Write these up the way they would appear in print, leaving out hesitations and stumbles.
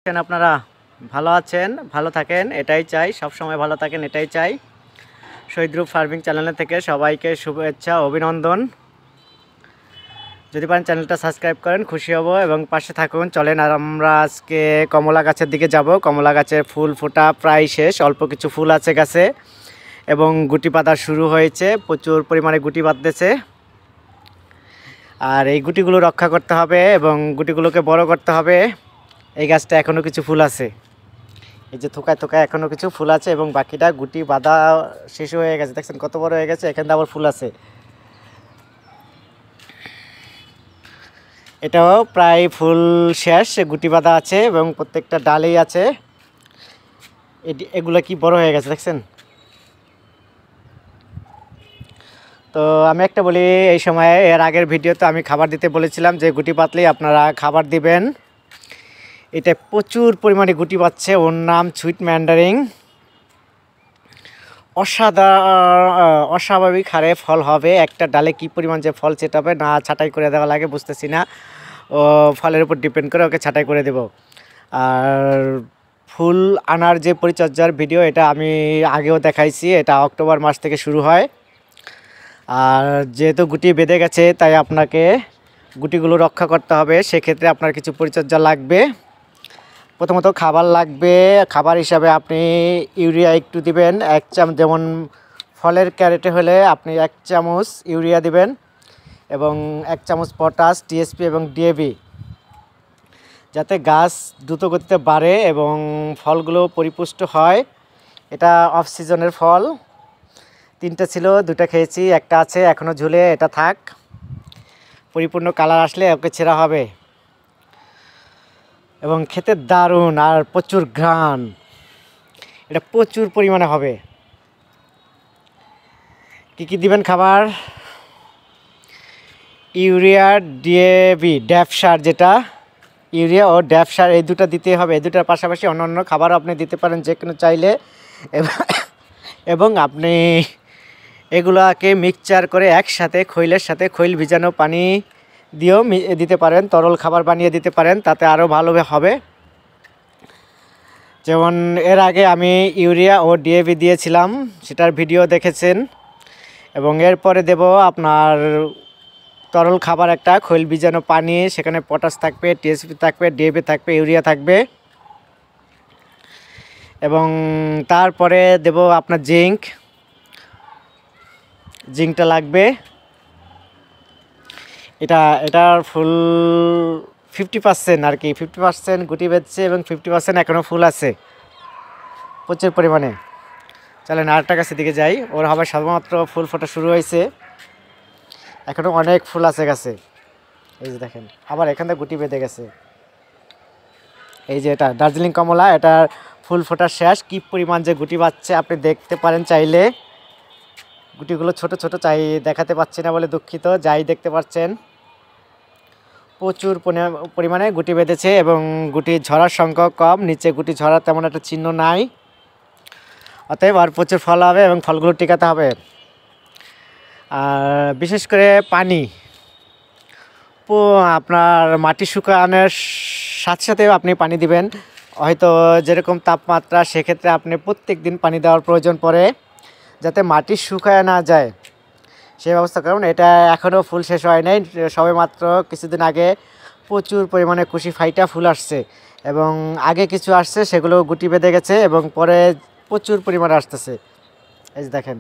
আপনারা ভালো আছেন, ভালো থাকেন এটাই চাই, সব সময় ভালো থাকেন এটাই চাই। শহীদ গ্রুপ ফার্মিং চ্যানেল থেকে সবাইকে শুভেচ্ছা, অভিনন্দন। যদি পারেন চ্যানেলটা সাবস্ক্রাইব করেন খুশি হব এবং পাশে থাকুন। চলেন আর আমরা আজকে কমলা গাছের দিকে যাব। কমলা গাছের ফুল ফোটা প্রায় শেষ, অল্প কিছু ফুল আছে গাছে এবং গুটি পাতা শুরু হয়েছে, প্রচুর পরিমাণে গুটি বাঁধতেছে। আর এই গুটিগুলো রক্ষা করতে হবে এবং গুটিগুলোকে বড় করতে হবে। এই গাছটা এখনও কিছু ফুল আছে, এই যে থোকায় থোকায় এখনও কিছু ফুল আছে এবং বাকিটা গুটি বাঁধা শেষ হয়ে গেছে। দেখছেন কত বড় হয়ে গেছে, এখানে আবার ফুল আছে। এটাও প্রায় ফুল শেষ, গুটি বাঁধা আছে এবং প্রত্যেকটা ডালেই আছে। এগুলো কি বড় হয়ে গেছে দেখছেন। তো আমি একটা বলি, এই সময়ে এর আগের ভিডিওতে আমি খাবার দিতে বলেছিলাম যে গুটি পাতলেই আপনারা খাবার দিবেন। এটা প্রচুর পরিমাণে গুটি পাচ্ছে, ওর নাম সুইট ম্যান্ডারিং। অস্বাভাবিক হারে ফল হবে, একটা ডালে কি পরিমাণ যে ফল চেটাবে না ছাঁটাই করে দেওয়া লাগে বুঝতেছি না। ও ফলের উপর ডিপেন্ড করে ওকে ছাঁটাই করে দেব। আর ফুল আনার যে পরিচর্যার ভিডিও এটা আমি আগেও দেখাইছি, এটা অক্টোবর মাস থেকে শুরু হয়। আর যেহেতু গুটি বেঁধে গেছে তাই আপনাকে গুটিগুলো রক্ষা করতে হবে, সেক্ষেত্রে আপনার কিছু পরিচর্যা লাগবে। প্রথমত খাবার লাগবে, খাবার হিসাবে আপনি ইউরিয়া একটু দিবেন, যেমন ফলের ক্যারেটে হলে আপনি 1 চামচ ইউরিয়া দিবেন এবং 1 চামচ পটাশ, টিএসপি এবং ডিএবি, যাতে গাছ দ্রুত গতিতে বাড়ে এবং ফলগুলো পরিপুষ্ট হয়। এটা অফ সিজনের ফল, 3টা ছিল, 2টা খেয়েছি, একটা আছে এখনও ঝুলে, এটা থাক। পরিপূর্ণ কালার আসলে ওকে ছেঁড়া হবে এবং খেতে দারুণ আর প্রচুর ঘ্রাণ, এটা প্রচুর পরিমাণে হবে। কি কি দিবেন খাবার? ইউরিয়া, ডিএবি, ড্যাপ সার, যেটা ইউরিয়া ও ড্যাপ সার এই দুটো দিতে হবে। এই দুটার পাশাপাশি অন্যান্য খাবারও আপনি দিতে পারেন যে কোনো চাইলে, এবং আপনি এগুলাকে মিক্সচার করে একসাথে খৈলের সাথে খৈল ভিজানো পানি দিয়েও দিতে পারেন, তরল খাবার বানিয়ে দিতে পারেন, তাতে আরও ভালো হবে। যেমন এর আগে আমি ইউরিয়া ও ডিএবি দিয়েছিলাম, সেটার ভিডিও দেখেছেন। এবং এরপরে দেব আপনার তরল খাবার, একটা খৈল ভিজানো পানি, সেখানে পটাশ থাকবে, টিএসপি থাকবে, ডিএবি থাকবে, ইউরিয়া থাকবে। এবং তারপরে দেব আপনার জিঙ্কটা লাগবে। এটার ফুল 50% আর কি, 50% গুটি বেঁধেছে এবং 50% এখনও ফুল আছে প্রচুর পরিমাণে। চলেন আরেকটা গাছের দিকে যাই, ওর হবে শুধুমাত্র ফুল ফোটা শুরু হয়েছে, এখনও অনেক ফুল আছে গাছে। এই যে দেখেন আবার এখান থেকে গুটি বেঁধে গেছে। এই যে এটা দার্জিলিং কমলা, এটার ফুল ফোটার শেষ, কী পরিমাণ যে গুটি বাচ্ছে আপনি দেখতে পারেন চাইলে। গুটিগুলো ছোট ছোট, চাই দেখাতে পাচ্ছি না বলে দুঃখিত, যাই দেখতে পাচ্ছেন প্রচুর পরিমাণে গুটি বেঁধেছে এবং গুটি ঝরার সংখ্যা কম, নিচে গুটি ঝরার তেমন একটা চিহ্ন নাই। অতএব আর প্রচুর ফল হবে এবং ফলগুলো টিকাতে হবে। আর বিশেষ করে পানি, আপনার মাটি শুকানোর সাথে সাথেও আপনি পানি দিবেন। হয়তো যেরকম তাপমাত্রা, সেক্ষেত্রে আপনি প্রত্যেক দিন পানি দেওয়ার প্রয়োজন পড়ে, যাতে মাটি শুকায় না যায় সেই ব্যবস্থা করুন। এটা এখনও ফুল শেষ হয় নাই, সবে মাত্র কিছুদিন আগে প্রচুর পরিমাণে কুশি ফাইটা ফুল আসছে এবং আগে কিছু আসছে সেগুলো গুটি বেঁধে গেছে এবং পরে প্রচুর পরিমাণে আসতেছে। এই যে দেখেন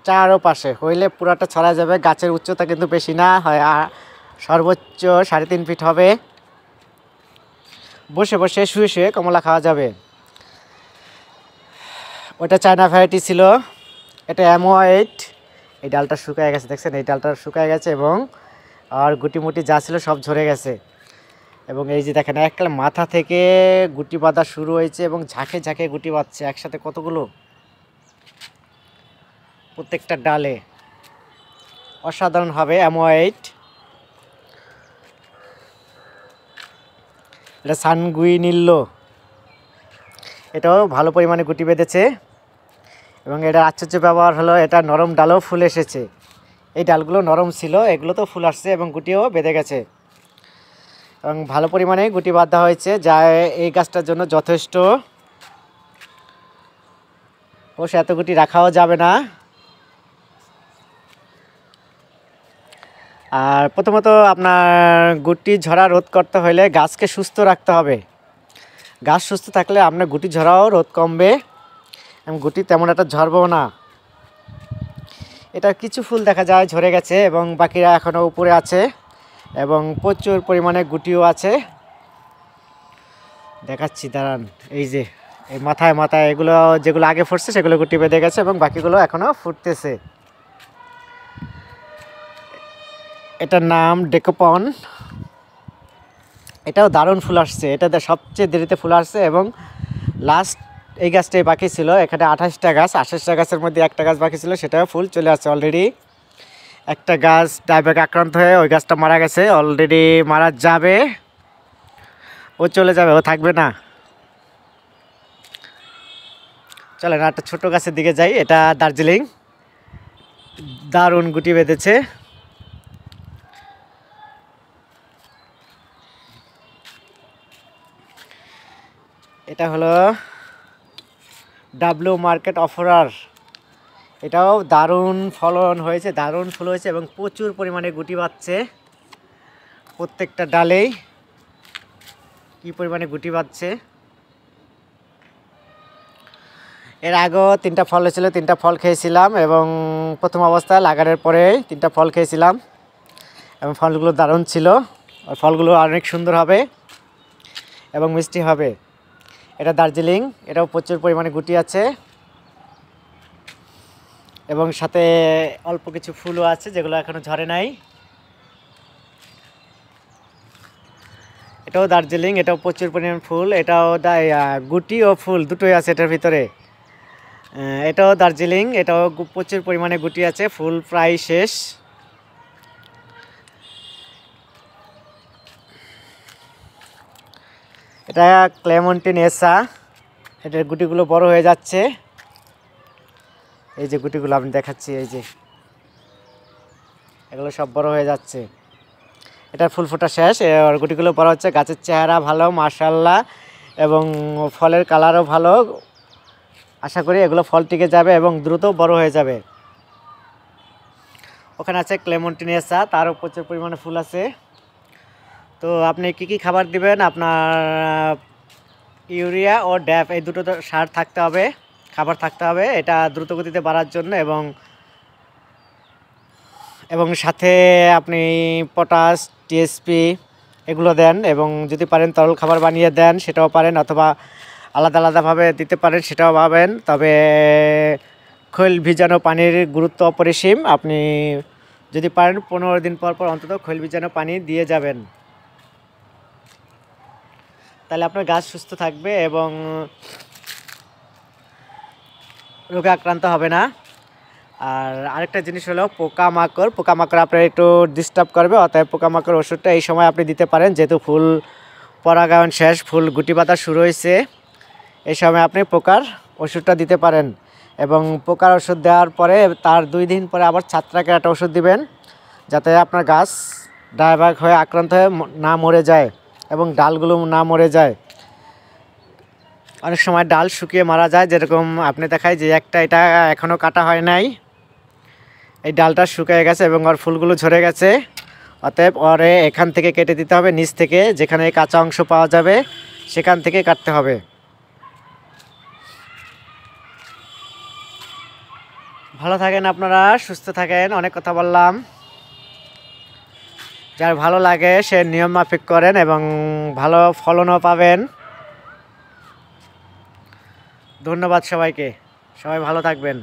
চারপাশে হইলে পুরাটা ছড়া যাবে। গাছের উচ্চতা কিন্তু বেশি না, হয় সর্বোচ্চ 3.5 ফিট হবে। বসে বসে শুয়ে শুয়ে কমলা খাওয়া যাবে। ওটা চায়না ভ্যারাইটি ছিল, এটা M8। এই ডালটা শুকায় গেছে দেখছেন, এই ডালটা শুকায় গেছে এবং আর গুটি মুটি যা ছিল সব ঝরে গেছে। এবং এই যে দেখেন একটা মাথা থেকে গুটি বাঁধা শুরু হয়েছে এবং ঝাঁকে ঝাঁকে গুটি বাঁধছে একসাথে কতগুলো, প্রত্যেকটা ডালে অসাধারণ হবে। M8, এটা সানগুইনিল্লো, এটাও ভালো পরিমাণে গুটি বেঁধেছে এবং এটার আশ্চর্য ব্যবহার হলো এটা নরম ডালও ফুল এসেছে। এই ডালগুলো নরম ছিল, এগুলো তো ফুল আসছে এবং গুটিও বেঁধে গেছে। এবং ভালো পরিমাণে গুটি বাঁধা হয়েছে, যা এই গাছটার জন্য যথেষ্ট। অবশ্য এত গুটি রাখাও যাবে না। আর প্রথমত আপনার গুটি ঝরা রোধ করতে হলে গাছকে সুস্থ রাখতে হবে। গাছ সুস্থ থাকলে আপনার গুটি ঝরাও রোধ কমবে এবং গুটি তেমন একটা ঝরবেও না। এটা কিছু ফুল দেখা যায় ঝরে গেছে এবং বাকিরা এখনও উপরে আছে এবং প্রচুর পরিমাণে গুটিও আছে। দেখাচ্ছি দাঁড়ান, এই যে এই মাথায় মাথায় এগুলো যেগুলো আগে ফুটছে সেগুলো গুটি বেঁধে গেছে এবং বাকিগুলো এখনও ফুটতেছে। এটার নাম ডেকোপন। এটাও দারুণ ফুল আসছে, এটাতে সবচেয়ে দেরিতে ফুল আসছে এবং লাস্ট এই গাছটাই বাকি ছিল। এখানে 28টা গাছ, 28টা গাছের মধ্যে একটা গাছ বাকি ছিল, সেটাও ফুল চলে আসছে অলরেডি। একটা গাছ ডাইব্যাক আক্রান্ত হয়ে ওই গাছটা মারা গেছে, অলরেডি মারা যাবে, ও চলে যাবে, ও থাকবে না। চলেন একটা ছোট গাছের দিকে যাই। এটা দার্জিলিং, দারুণ গুটি বেঁধেছে। এটা হলো ডাব্লিউ মার্কেট অফারার। এটাও দারুণ ফলন হয়েছে, দারুণ ফুল হয়েছে এবং প্রচুর পরিমাণে গুটি বাঁধছে প্রত্যেকটা ডালেই। কি পরিমাণে গুটি বাঁধছে! এর আগেও 3টা ফল হয়েছিল, 3টা ফল খেয়েছিলাম এবং প্রথম অবস্থায় লাগানোর পরে 3টা ফল খেয়েছিলাম এবং ফলগুলো দারুণ ছিল। আর ফলগুলো অনেক সুন্দর হবে এবং মিষ্টি হবে। এটা দার্জিলিং, এটাও প্রচুর পরিমাণে গুটি আছে এবং সাথে অল্প কিছু ফুলও আছে যেগুলো এখনো ঝরে নাই। এটাও দার্জিলিং, এটাও প্রচুর পরিমাণ ফুল, এটাও গুটি ও ফুল দুটোই আছে এটার ভিতরে। এটাও দার্জিলিং, এটাও প্রচুর পরিমাণে গুটি আছে, ফুল প্রায় শেষ। এটা ক্লেমন্টিনেসা, এটার গুটিগুলো বড় হয়ে যাচ্ছে। এই যে গুটিগুলো আমি দেখাচ্ছি, এই যে এগুলো সব বড় হয়ে যাচ্ছে। এটার ফুল ফোটা শেষ, আর গুটিগুলো বড় হচ্ছে। গাছের চেহারা ভালো মাশাআল্লাহ এবং ফলের কালারও ভালো। আশা করি এগুলো ফল টিকে যাবে এবং দ্রুত বড় হয়ে যাবে। ওখানে আছে ক্লেমন্টিনেসা, তারও প্রচুর পরিমাণে ফুল আছে। তো আপনি কি খাবার দিবেন? আপনার ইউরিয়া ও ড্যাপ এই দুটো সার থাকতে হবে, খাবার থাকতে হবে এটা দ্রুত গতিতে বাড়ার জন্য এবং সাথে আপনি পটাশ, টিএসপি এগুলো দেন এবং যদি পারেন তরল খাবার বানিয়ে দেন সেটাও পারেন, অথবা আলাদা আলাদাভাবে দিতে পারেন সেটাও পাবেন। তবে খৈল ভিজানো পানির গুরুত্ব অপরিসীম। আপনি যদি পারেন 15 দিন পর পর অন্তত খৈল ভিজানো পানি দিয়ে যাবেন, তাহলে আপনার গাছ সুস্থ থাকবে এবং রোগে আক্রান্ত হবে না। আর আরেকটা জিনিস হলো পোকামাকড় আপনার একটু ডিস্টার্ব করবে, অতএব পোকামাকড় ওষুধটা এই সময় আপনি দিতে পারেন। যেহেতু ফুল পরাগায়ন শেষ, ফুল গুটি পাতা শুরু হয়েছে, এই সময় আপনি পোকার ওষুধটা দিতে পারেন এবং পোকার ওষুধ দেওয়ার পরে তার 2 দিন পরে আবার ছত্রাকের একটা ওষুধ দিবেন, যাতে আপনার গাছ ডাইব্যাক হয়ে আক্রান্ত হয়ে না মরে যায় এবং ডালগুলো না মরে যায়। অনেক সময় ডাল শুকিয়ে মারা যায়, যেরকম আপনি দেখায় যে একটা, এটা এখনও কাটা হয় নাই, এই ডালটা শুকিয়ে গেছে এবং ওর ফুলগুলো ঝরে গেছে। অতএব ওরে এখান থেকে কেটে দিতে হবে, নিচ থেকে যেখানে কাঁচা অংশ পাওয়া যাবে সেখান থেকে কাটতে হবে। ভালো থাকেন আপনারা, সুস্থ থাকেন। অনেক কথা বললাম, যার ভালো লাগে সে নিয়ম মাফিক করেন এবং ভালো ফলনও পাবেন। ধন্যবাদ সবাইকে, সবাই ভালো থাকবেন।